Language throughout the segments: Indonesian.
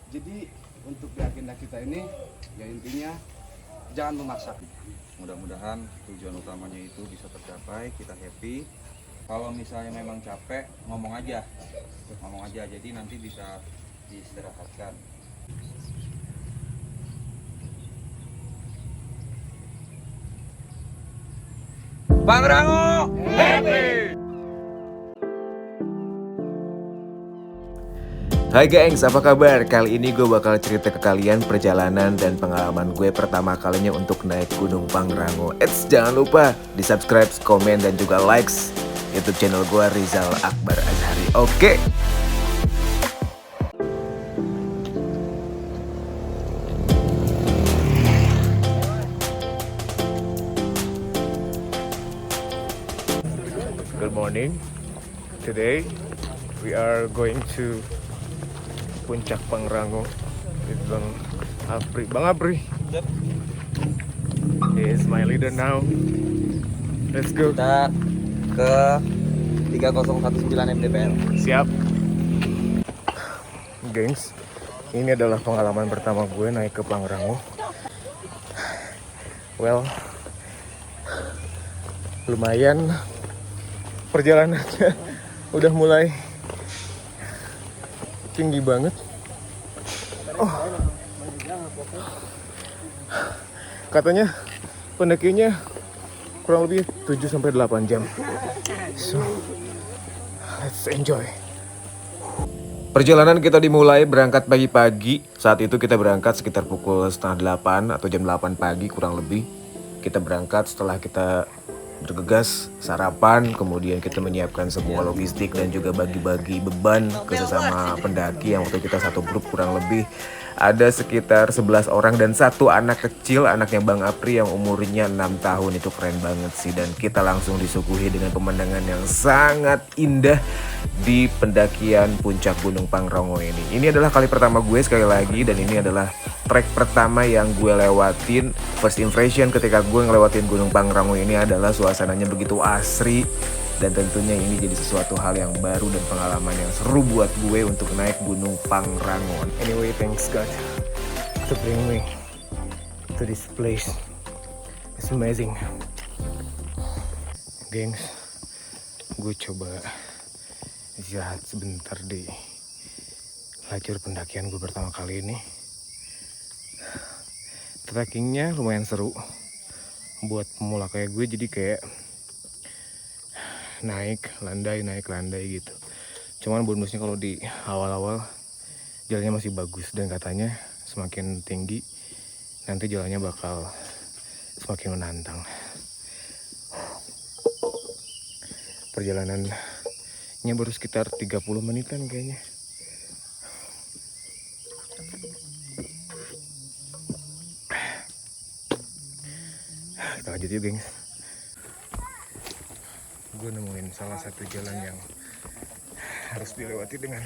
Jadi untuk di agenda kita ini ya intinya jangan memaksa. Mudah-mudahan tujuan utamanya itu bisa tercapai, kita happy. Kalau misalnya memang capek, ngomong aja. Jadi nanti bisa diistirahatkan. Bang Rango happy. Hai gengs, apa kabar? Kali ini gue bakal cerita ke kalian perjalanan dan pengalaman gue pertama kalinya untuk naik Gunung Pangrango. Jangan lupa di subscribe, komen, dan juga likes YouTube channel gue Rizal Akbar Azhari. Oke. Good morning. Today we are going to Puncak Pangrango with Bang Apri. Bang Apri, he is my leader now. Let's go. Kita ke 3019 MDPL. Siap. Gengs, ini adalah pengalaman pertama gue naik ke Pangrango. Well, lumayan perjalanannya udah mulai tinggi banget. Katanya pendakinya kurang lebih 7-8 jam. So, let's enjoy. Perjalanan kita dimulai berangkat pagi-pagi. Saat itu kita berangkat sekitar pukul 7:30 atau jam 8 pagi kurang lebih. Kita berangkat setelah kita bergegas sarapan, kemudian kita menyiapkan semua logistik dan juga bagi-bagi beban ke sesama pendaki yang waktu kita satu grup kurang lebih ada sekitar 11 orang dan satu anak kecil, anaknya Bang Apri yang umurnya 6 tahun. Itu keren banget sih, dan kita langsung disuguhi dengan pemandangan yang sangat indah di pendakian puncak Gunung Pangrango ini. Ini adalah kali pertama gue sekali lagi, dan ini adalah trek pertama yang gue lewatin. First impression ketika gue ngelewatin Gunung Pangrango ini adalah suasananya begitu asri, dan tentunya ini jadi sesuatu hal yang baru dan pengalaman yang seru buat gue untuk naik Gunung Pangrango. Anyway, thanks God to bring me to this place. It's amazing. Gengs, gue coba istirahat sebentar di lajur pendakian gue pertama kali ini. Trekkingnya lumayan seru buat pemula kayak gue, jadi kayak naik landai gitu. Cuman bonusnya kalau di awal-awal jalannya masih bagus, dan katanya semakin tinggi nanti jalannya bakal semakin menantang. Perjalanannya baru sekitar 30 menitan kayaknya. Kita lanjut yuk gengs. Gue nemuin salah satu jalan yang harus dilewati dengan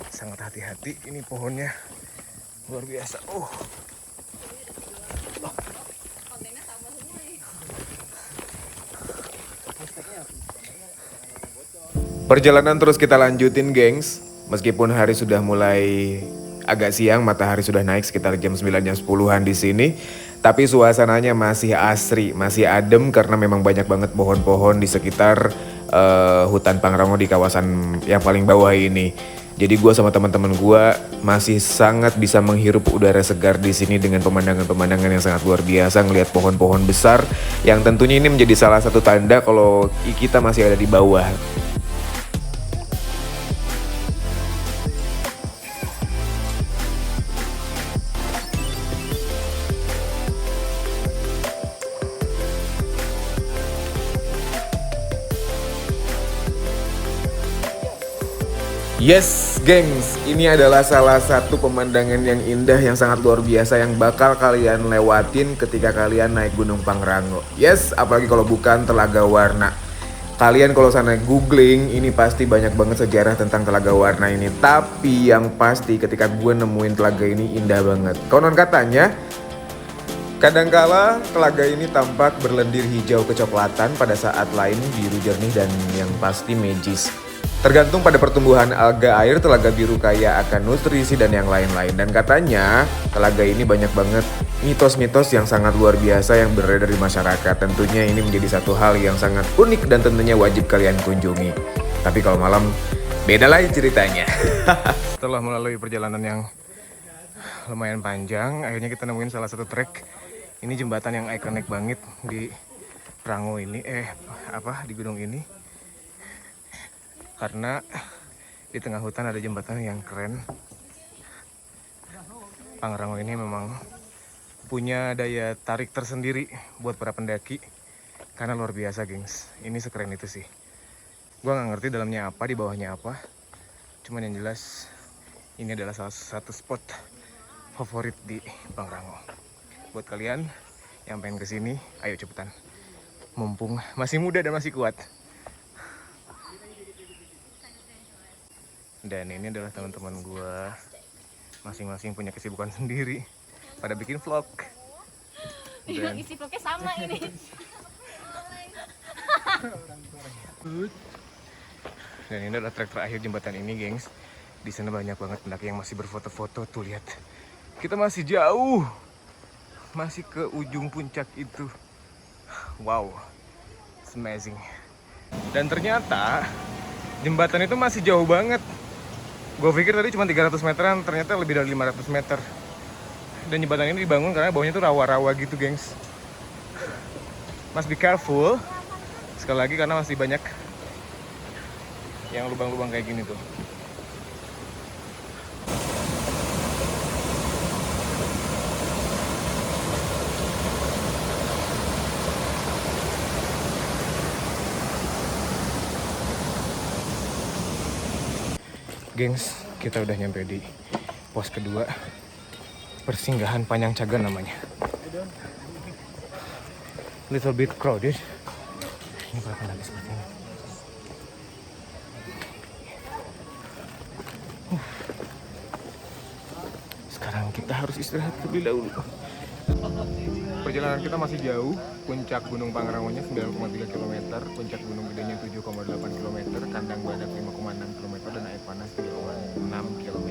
sangat hati-hati. Ini pohonnya luar biasa. Perjalanan terus kita lanjutin gengs. Meskipun hari sudah mulai agak siang, matahari sudah naik sekitar jam 9 jam 10-an di sini, tapi suasananya masih asri, masih adem karena memang banyak banget pohon-pohon di sekitar hutan Pangrango di kawasan yang paling bawah ini. Jadi gue sama teman-teman gue masih sangat bisa menghirup udara segar di sini dengan pemandangan-pemandangan yang sangat luar biasa, ngelihat pohon-pohon besar yang tentunya ini menjadi salah satu tanda kalau kita masih ada di bawah. Yes, gengs, ini adalah salah satu pemandangan yang indah yang sangat luar biasa yang bakal kalian lewatin ketika kalian naik Gunung Pangrango. Yes, apalagi kalau bukan Telaga Warna. Kalian kalau sana googling, ini pasti banyak banget sejarah tentang Telaga Warna ini. Tapi yang pasti ketika gue nemuin telaga ini indah banget. Konon katanya, kadangkala telaga ini tampak berlendir hijau kecoklatan, pada saat lain biru jernih dan yang pasti magis. Tergantung pada pertumbuhan alga air, telaga biru kaya akan nutrisi dan yang lain-lain. Dan katanya telaga ini banyak banget mitos-mitos yang sangat luar biasa yang beredar di masyarakat. Tentunya ini menjadi satu hal yang sangat unik dan tentunya wajib kalian kunjungi. Tapi kalau malam beda lagi ceritanya. Setelah melalui perjalanan yang lumayan panjang, akhirnya kita nemuin salah satu trek. Ini jembatan yang ikonik banget di Rango ini, di gunung ini. Karena di tengah hutan ada jembatan yang keren. Pangrango ini memang punya daya tarik tersendiri buat para pendaki. Karena luar biasa, gengs. Ini sekeren itu sih. Gua nggak ngerti dalamnya apa, di bawahnya apa. Cuman yang jelas ini adalah salah satu spot favorit di Pangrango. Buat kalian yang pengen kesini, ayo cepetan. Mumpung masih muda dan masih kuat. Dan ini adalah teman-teman gue, masing-masing punya kesibukan sendiri, pada bikin vlog. Iya, isi vlognya sama ini. Dan ini adalah trek terakhir jembatan ini, gengs. Di sana banyak banget pendaki yang masih berfoto-foto. Tuh lihat, kita masih jauh, masih ke ujung puncak itu. Wow, it's amazing. Dan ternyata jembatan itu masih jauh banget. Gue pikir tadi cuma 300 meteran, ternyata lebih dari 500 meter. Dan jembatan ini dibangun karena bawahnya tuh rawa-rawa gitu, gengs. Must be careful. Sekali lagi karena masih banyak yang lubang-lubang kayak gini tuh. Gengs, kita udah nyampe di pos kedua, persinggahan Panjang Cagar namanya. Little bit crowded. Ini para pendaki seperti ini. Sekarang kita harus istirahat terlebih dahulu. Perjalanan kita masih jauh. Puncak Gunung Pangrangonya 9,3 km, puncak Gunung Gedenya 7,8 km, kandang badak 5,6 km, dan air panas 3,6 km.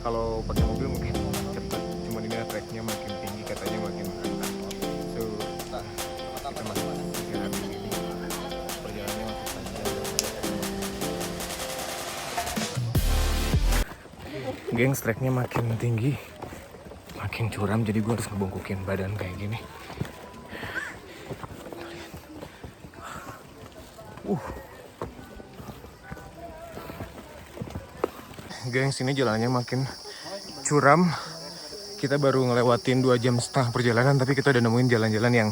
Kalau pakai mobil mungkin cepat, cuman ini treknya makin tinggi, katanya makin mantap. So, kita masih istirahat di sini. Perjalanannya masih panjang. Gengs, treknya makin tinggi, makin curam, jadi gue harus ngebungkukin badan kayak gini. Gengs, ini jalannya makin curam. Kita baru ngelewatin 2,5 jam perjalanan, tapi kita udah nemuin jalan-jalan yang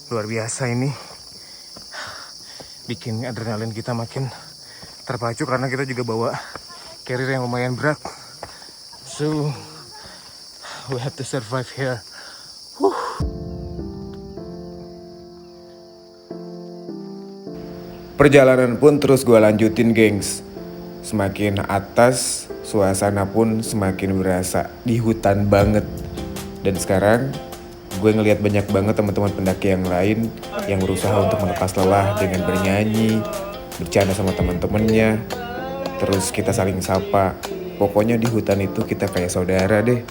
luar biasa ini. Bikin adrenalin kita makin terpacu karena kita juga bawa carrier yang lumayan berat. So, we have to survive here. Perjalanan pun terus gue lanjutin, gengs. Semakin atas, suasana pun semakin berasa di hutan banget. Dan sekarang gue ngelihat banyak banget teman-teman pendaki yang lain yang berusaha untuk melepas lelah dengan bernyanyi, bercanda sama teman-temannya. Terus kita saling sapa. Pokoknya di hutan itu kita kayak saudara deh.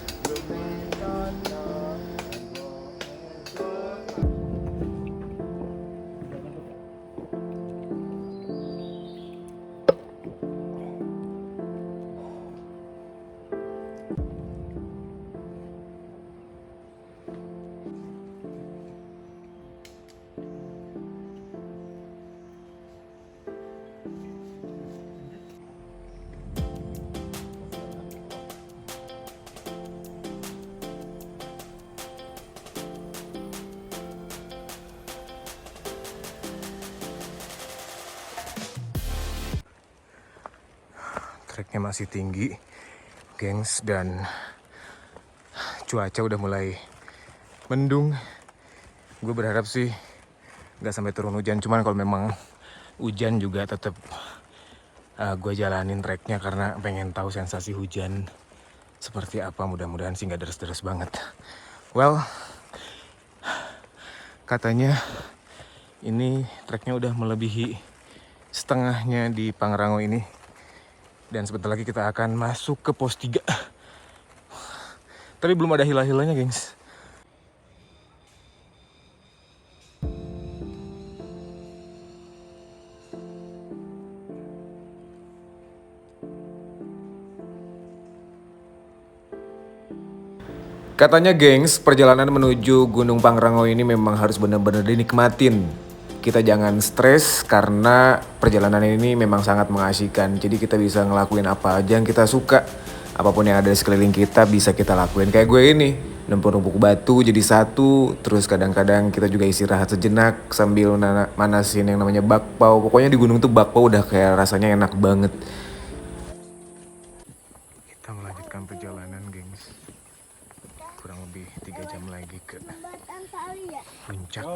Treknya masih tinggi, gengs, dan cuaca udah mulai mendung. Gue berharap sih nggak sampai turun hujan, cuman kalau memang hujan juga tetap gue jalanin treknya karena pengen tahu sensasi hujan seperti apa. Mudah-mudahan sih nggak deres-deres banget. Well, katanya ini treknya udah melebihi setengahnya di Pangrango ini. Dan sebentar lagi kita akan masuk ke pos 3. Tapi belum ada hilah-hilahnya, gengs. Katanya gengs, perjalanan menuju Gunung Pangrango ini memang harus benar-benar dinikmatin. Kita jangan stres karena perjalanan ini memang sangat mengasihkan. Jadi kita bisa ngelakuin apa aja yang kita suka. Apapun yang ada di sekeliling kita bisa kita lakuin. Kayak gue ini, numpuk-numpuk batu jadi satu. Terus kadang-kadang kita juga istirahat sejenak sambil manasin yang namanya bakpao. Pokoknya di gunung tuh bakpao udah kayak rasanya enak banget. Kita melanjutkan perjalanan, gengs. Kurang lebih 3 jam lagi ke puncak.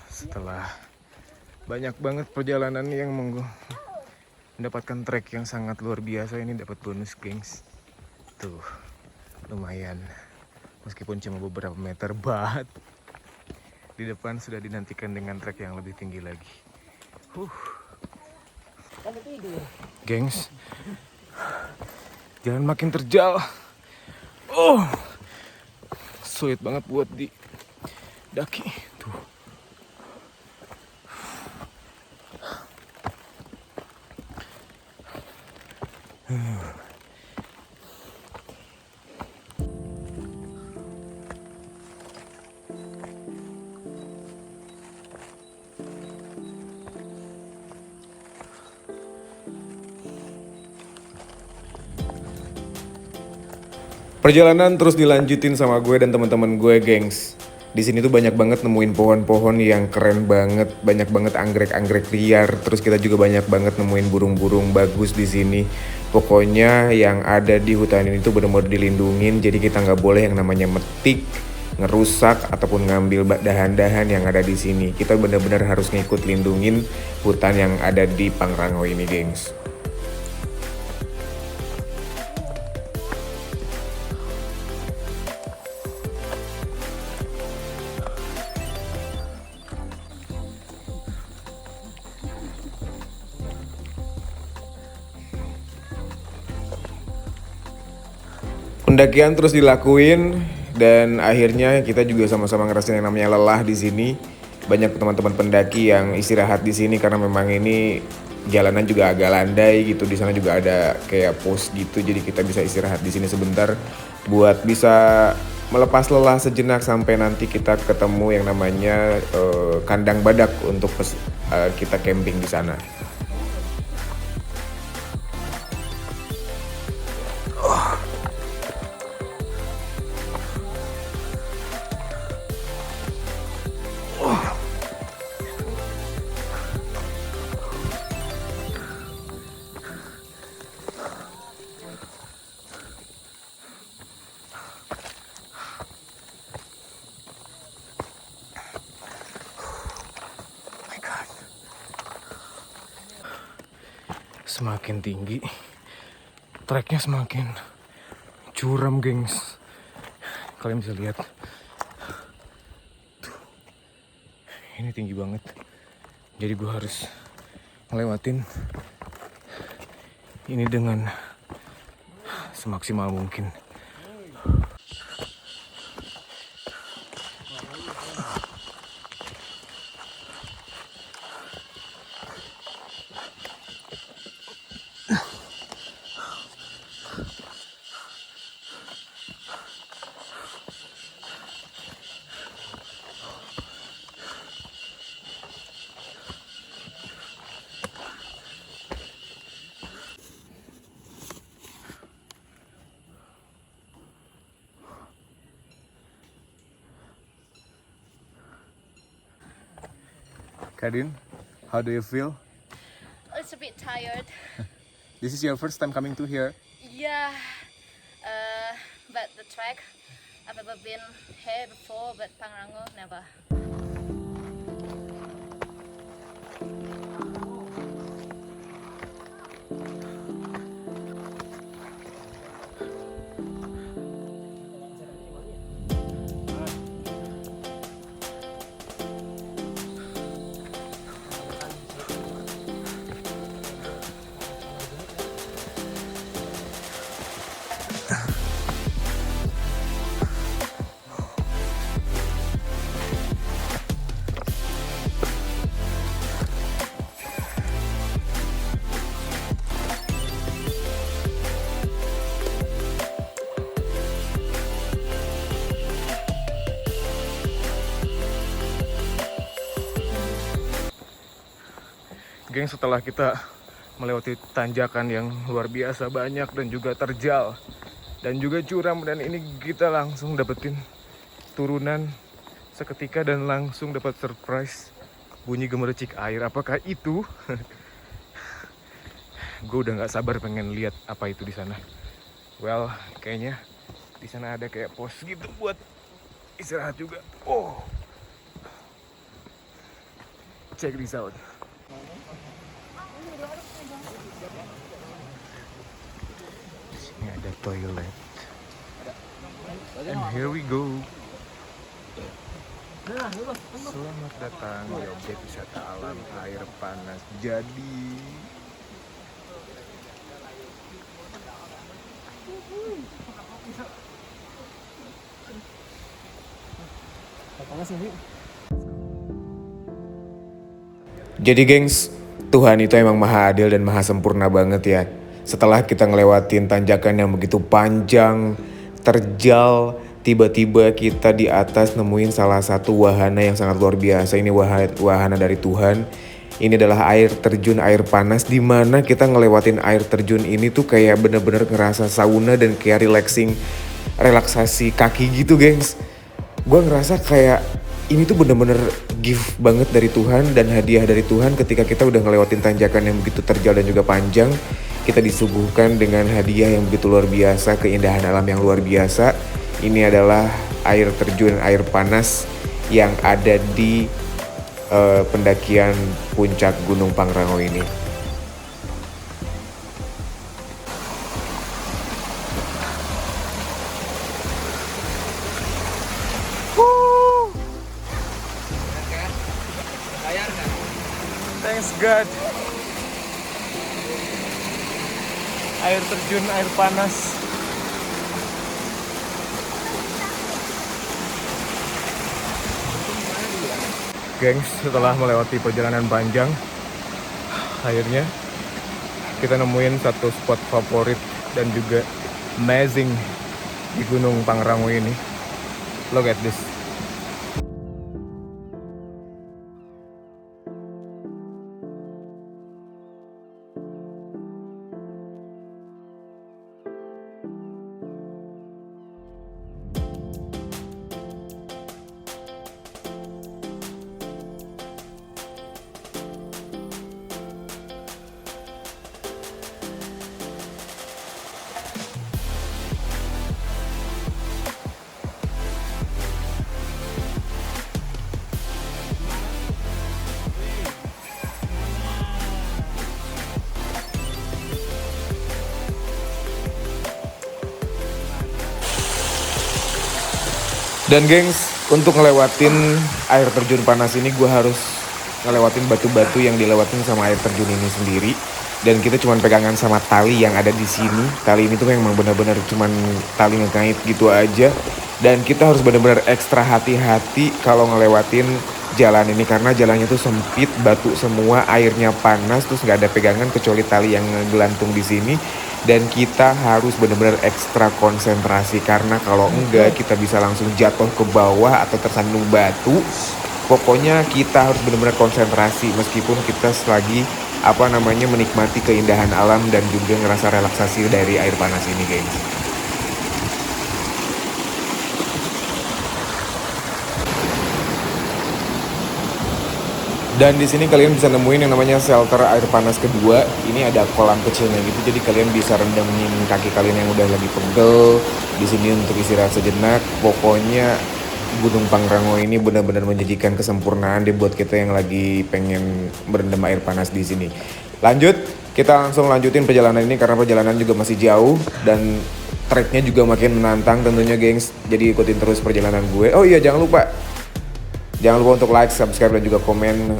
Setelah banyak banget perjalanan yang mendapatkan trek yang sangat luar biasa, ini dapat bonus, gengs. Tuh, lumayan. Meskipun cuma beberapa meter, but di depan sudah dinantikan dengan trek yang lebih tinggi lagi. Gengs, jalan makin terjal. Oh, sulit banget buat di daki tuh. Perjalanan terus dilanjutin sama gue dan teman-teman gue, gengs. Di sini tuh banyak banget nemuin pohon-pohon yang keren banget, banyak banget anggrek-anggrek liar. Terus kita juga banyak banget nemuin burung-burung bagus di sini. Pokoknya yang ada di hutan ini tuh benar-benar dilindungin. Jadi kita nggak boleh yang namanya metik, ngerusak ataupun ngambil dahan-dahan yang ada di sini. Kita benar-benar harus ngikut lindungin hutan yang ada di Pangrango ini, gengs. Pendakian terus dilakuin dan akhirnya kita juga sama-sama ngerasain yang namanya lelah di sini. Banyak teman-teman pendaki yang istirahat di sini karena memang ini jalanan juga agak landai gitu. Di sana juga ada kayak pos gitu, jadi kita bisa istirahat di sini sebentar buat bisa melepas lelah sejenak sampai nanti kita ketemu yang namanya kandang badak untuk kita camping di sana. Semakin tinggi, treknya semakin curam, gengs. Kalian bisa lihat. Tuh. Ini tinggi banget. Jadi gue harus ngelewatin ini dengan semaksimal mungkin. Kadin, how do you feel? It's a bit tired. This is your first time coming to here? Yeah, but the track I've ever been here before, but Pangrango never. Geng, setelah kita melewati tanjakan yang luar biasa banyak dan juga terjal dan juga curam, dan ini kita langsung dapetin turunan seketika dan langsung dapat surprise bunyi gemericik air. Apakah itu? Gue udah nggak sabar pengen lihat apa itu di sana. Well, kayaknya di sana ada kayak pos gitu buat istirahat juga. Oh, check this out. Ini ada toilet. And here we go. Selamat datang di objek wisata alam air panas Jadi. Jadi gengs, Tuhan itu emang maha adil dan maha sempurna banget ya. Setelah kita ngelewatin tanjakan yang begitu panjang, terjal, tiba-tiba kita di atas nemuin salah satu wahana yang sangat luar biasa. Ini wahana dari Tuhan. Ini adalah air terjun air panas, di mana kita ngelewatin air terjun ini tuh kayak bener-bener ngerasa sauna dan kayak relaksasi kaki gitu gengs. Gue ngerasa kayak ini tuh bener-bener gift banget dari Tuhan dan hadiah dari Tuhan ketika kita udah ngelewatin tanjakan yang begitu terjal dan juga panjang. Kita disuguhkan dengan hadiah yang begitu luar biasa, keindahan alam yang luar biasa. Ini adalah air terjun air panas yang ada di pendakian puncak Gunung Pangrango ini. Thanks God. Air terjun air panas. Gengs, setelah melewati perjalanan panjang, akhirnya kita nemuin satu spot favorit dan juga amazing di Gunung Pangrango ini. Look at this. Dan gengs, untuk ngelewatin air terjun panas ini gue harus ngelewatin batu-batu yang dilewatin sama air terjun ini sendiri. Dan kita cuma pegangan sama tali yang ada di sini. Tali ini tuh memang benar-benar cuma tali ngekait gitu aja. Dan kita harus benar-benar ekstra hati-hati kalau ngelewatin jalan ini, karena jalannya tuh sempit, batu semua, airnya panas, terus nggak ada pegangan kecuali tali yang ngegelantung di sini. Dan kita harus benar-benar ekstra konsentrasi, karena kalau enggak kita bisa langsung jatuh ke bawah atau tersandung batu. Pokoknya kita harus benar-benar konsentrasi meskipun kita selagi menikmati keindahan alam dan juga ngerasa relaksasi dari air panas ini, guys. Dan di sini kalian bisa nemuin yang namanya shelter air panas kedua. Ini ada kolam kecilnya gitu, jadi kalian bisa rendamin kaki kalian yang udah lagi pegel di sini untuk istirahat sejenak. Pokoknya Gunung Pangrango ini benar-benar menjanjikan kesempurnaan deh buat kita yang lagi pengen berendam air panas di sini. Lanjut, kita langsung lanjutin perjalanan ini karena perjalanan juga masih jauh dan treknya juga makin menantang tentunya, gengs. Jadi ikutin terus perjalanan gue. Oh iya, jangan lupa untuk like, subscribe, dan juga komen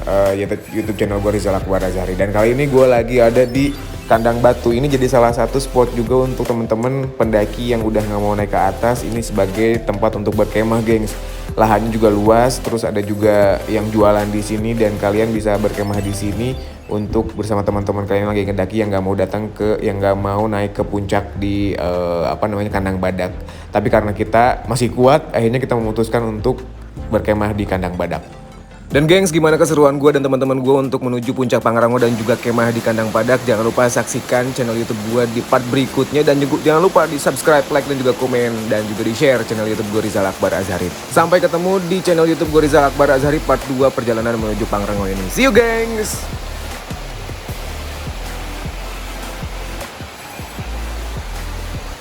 YouTube channel gue, Rizal Akbar Azhari. Dan kali ini gue lagi ada di Kandang Batu. Ini jadi salah satu spot juga untuk temen-temen pendaki yang udah nggak mau naik ke atas. Ini sebagai tempat untuk berkemah, gengs. Lahannya juga luas, terus ada juga yang jualan di sini dan kalian bisa berkemah di sini untuk bersama teman-teman kalian lagi ngedaki yang nggak mau naik ke puncak di Kandang Badak. Tapi karena kita masih kuat, akhirnya kita memutuskan untuk berkemah di Kandang Badak. Dan gengs, gimana keseruan gue dan teman-teman gue untuk menuju puncak Pangrango dan juga kemah di Kandang Padak? Jangan lupa saksikan channel YouTube gue di part berikutnya, dan juga jangan lupa di subscribe, like, dan juga komen, dan juga di share channel YouTube gue Rizal Akbar Azhari. Sampai ketemu di channel YouTube gue Rizal Akbar Azhari part 2 perjalanan menuju Pangrango ini. See you gengs!